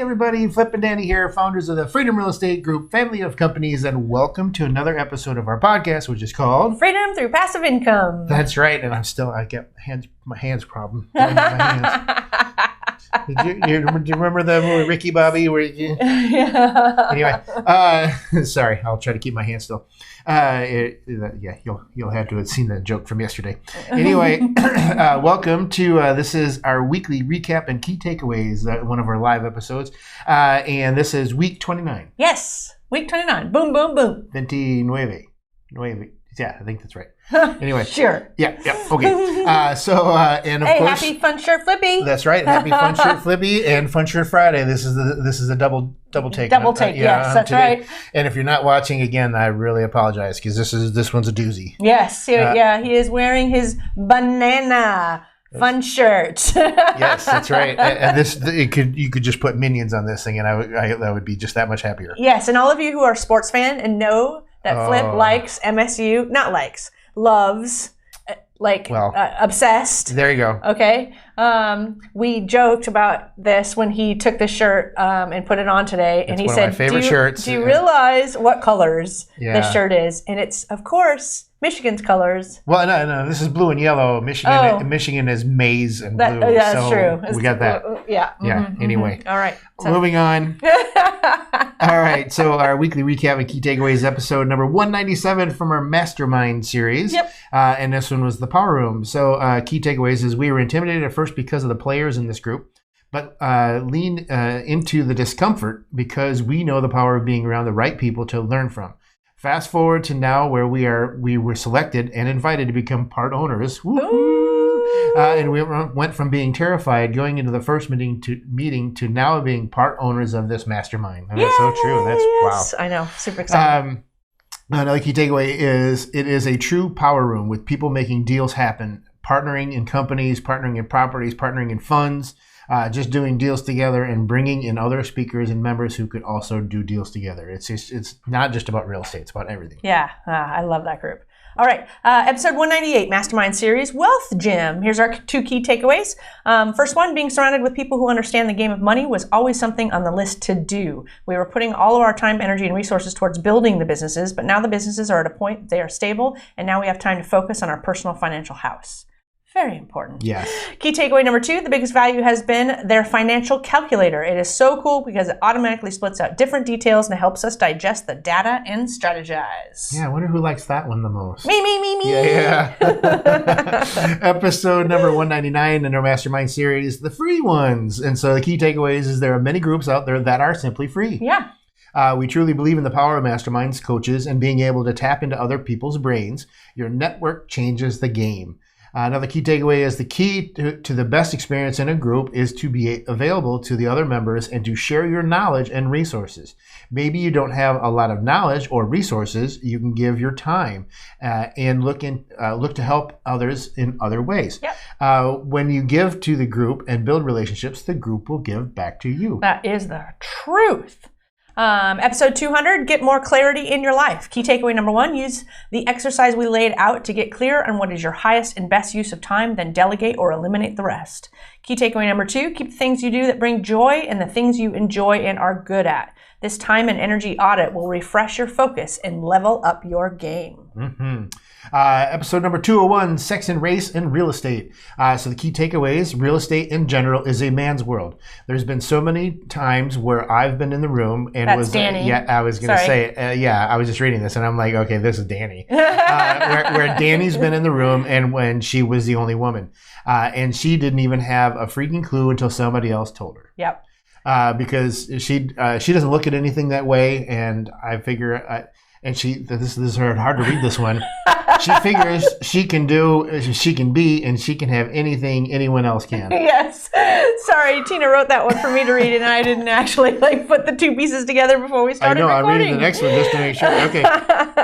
everybody, Flip and Danny here, founders of the Freedom Real Estate Group family of companies, and welcome to another episode of our podcast, which is called Freedom Through Passive Income. That's right, and I get my hands problem. My hands. Do you remember the movie Ricky Bobby? Yeah. Anyway, sorry, I'll try to keep my hands still. You'll have to have seen that joke from yesterday. Anyway, welcome to this is our weekly recap and key takeaways, one of our live episodes, and this is week 29. Yes, week 29. Boom, boom, boom. 29. Yeah, I think that's right. Anyway. Sure. Yeah, okay. And of course, happy Fun Shirt Flippy. That's right. Happy Fun Shirt Flippy and Fun Shirt Friday. This is a double take. Double take. Yes, that's today. right. And if you're not watching again, I really apologize because this one's a doozy. Yes. He is wearing his banana Fun shirt. Yes, that's right. And you could just put Minions on this thing, and I would be just that much happier. Yes, and all of you who are sports fan and know that Flip likes MSU, loves, obsessed. There you go. Okay. We joked about this when he took the shirt and put it on today, and he said, my favorite shirts. Do you realize what colors this shirt is? And it's, of course, Michigan's colors. Well, no, this is blue and yellow. Michigan is maize and blue. That's so true. We got that. Yeah. Yeah. Anyway. All right. Moving on. All right. So our weekly recap and key takeaways episode number 197 from our Mastermind series. Yep. And this one was the Power Room. So key takeaways is we were intimidated at first because of the players in this group, but leaned into the discomfort because we know the power of being around the right people to learn from. Fast forward to now where we were selected and invited to become part owners. And we went from being terrified going into the first meeting to now being part owners of this mastermind. And that's so true. That's wow. I know. Super exciting. Another key takeaway is it is a true power room with people making deals happen, partnering in companies, partnering in properties, partnering in funds, just doing deals together and bringing in other speakers and members who could also do deals together. It's not just about real estate. It's about everything. Yeah. I love that group. All right. Episode 198, Mastermind Series, Wealth Gym. Here's our two key takeaways. First one, being surrounded with people who understand the game of money was always something on the list to do. We were putting all of our time, energy, and resources towards building the businesses, but now the businesses are at a point they are stable, and now we have time to focus on our personal financial house. Very important. Yes. Key takeaway number 2, the biggest value has been their financial calculator. It is so cool because it automatically splits out different details and helps us digest the data and strategize. Yeah, I wonder who likes that one the most. Me. Yeah. Episode number 199 in our Mastermind series, the free ones. And so the key takeaways is there are many groups out there that are simply free. Yeah. We truly believe in the power of masterminds, coaches, and being able to tap into other people's brains. Your network changes the game. Another key takeaway is the key to the best experience in a group is to be available to the other members and to share your knowledge and resources. Maybe you don't have a lot of knowledge or resources. You can give your time and look to help others in other ways. Yep. When you give to the group and build relationships, the group will give back to you. That is the truth. Episode 200, get more clarity in your life. Key takeaway number 1, use the exercise we laid out to get clear on what is your highest and best use of time, then delegate or eliminate the rest. Key takeaway number 2, keep the things you do that bring joy and the things you enjoy and are good at. This time and energy audit will refresh your focus and level up your game. Mm-hmm. Episode number 201, Sex and Race in Real Estate. So the key takeaways, real estate in general is a man's world. There's been so many times where I've been in the room and That's Danny. I was going to say, I was just reading this and I'm like, okay, this is Danny. Where Danny's been in the room and when she was the only woman. And she didn't even have a freaking clue until somebody else told her. Yep. Because she doesn't look at anything that way, and I figure, this is hard to read this one. She figures she can be, and she can have anything anyone else can. Yes. Sorry, Tina wrote that one for me to read, and I didn't actually put the two pieces together before we started recording. I'm reading the next one just to make sure. Okay.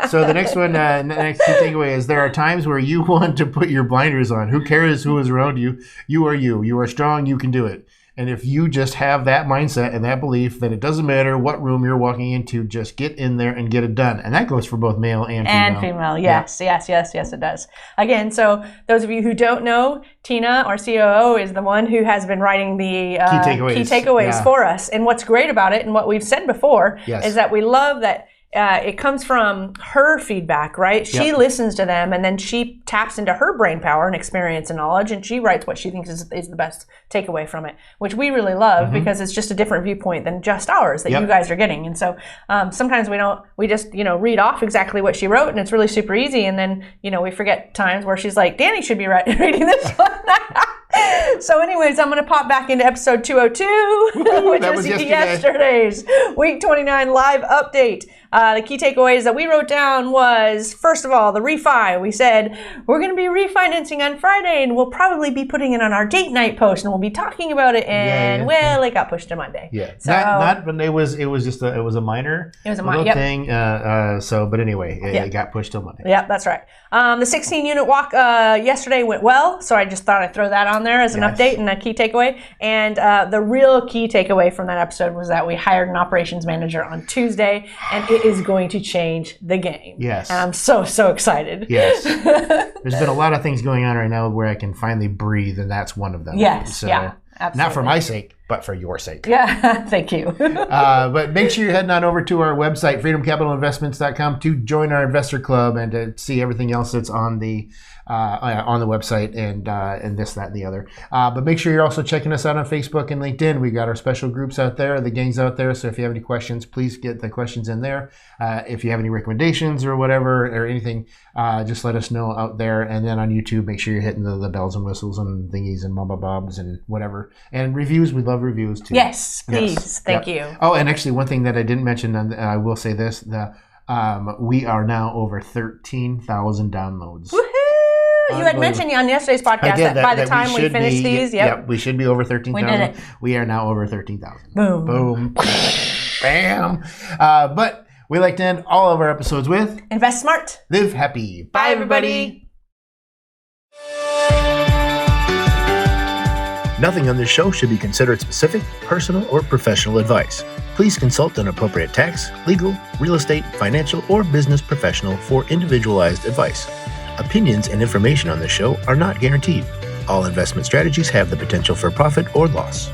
So the next one, next key takeaway is there are times where you want to put your blinders on. Who cares who is around you? You are you. You are strong. You can do it. And if you just have that mindset and that belief, then it doesn't matter what room you're walking into, just get in there and get it done. And that goes for both male and female. And female, yes, it does. Again, so those of you who don't know, Tina, our COO, is the one who has been writing the key takeaways for us. And what's great about it, and what we've said before, is that we love that it comes from her feedback, right? She listens to them, and then she taps into her brain power and experience and knowledge, and she writes what she thinks is the best takeaway from it, which we really love because it's just a different viewpoint than just ours that you guys are getting. And so sometimes we just read off exactly what she wrote, and it's really super easy, and then we forget times where she's like, Danny should be reading this one. So anyways, I'm going to pop back into episode 202, which was yesterday's week 29 live update. The key takeaways that we wrote down was, first of all, the refi. We said we're going to be refinancing on Friday, and we'll probably be putting it on our date night post, and we'll be talking about it. And it got pushed to Monday. Yeah, so, but it was just a minor thing. But anyway, it got pushed till Monday. Yeah, that's right. The 16 unit walk yesterday went well, so I just thought I'd throw that on there as an update and a key takeaway. And the real key takeaway from that episode was that we hired an operations manager on Tuesday, and it is going to change the game. Yes. And I'm so excited. Yes. There's been a lot of things going on right now where I can finally breathe, and that's one of them. Yes. So, yeah. Absolutely. Not for my sake, but for your sake. Yeah, thank you. But make sure you're heading on over to our website, freedomcapitalinvestments.com, to join our investor club and to see everything else that's on the website and this, that, and the other. But make sure you're also checking us out on Facebook and LinkedIn. We got our special groups out there, the gangs out there. So if you have any questions, please get the questions in there. If you have any recommendations or whatever or anything, just let us know out there. And then on YouTube, make sure you're hitting the bells and whistles and thingies and mama bobs and whatever. And reviews, we love reviews too. Yes, please. Yes. Thank you. Oh, and actually one thing that I didn't mention, and I will say this, we are now over 13,000 downloads. Woohoo! You had mentioned on yesterday's podcast that by the time we finish these, we should be over 13,000. We are now over 13,000. Boom. Boom. Bam. But we like to end all of our episodes with invest smart, live happy. Bye, everybody. Nothing on this show should be considered specific, personal, or professional advice. Please consult an appropriate tax, legal, real estate, financial, or business professional for individualized advice. Opinions and information on this show are not guaranteed. All investment strategies have the potential for profit or loss.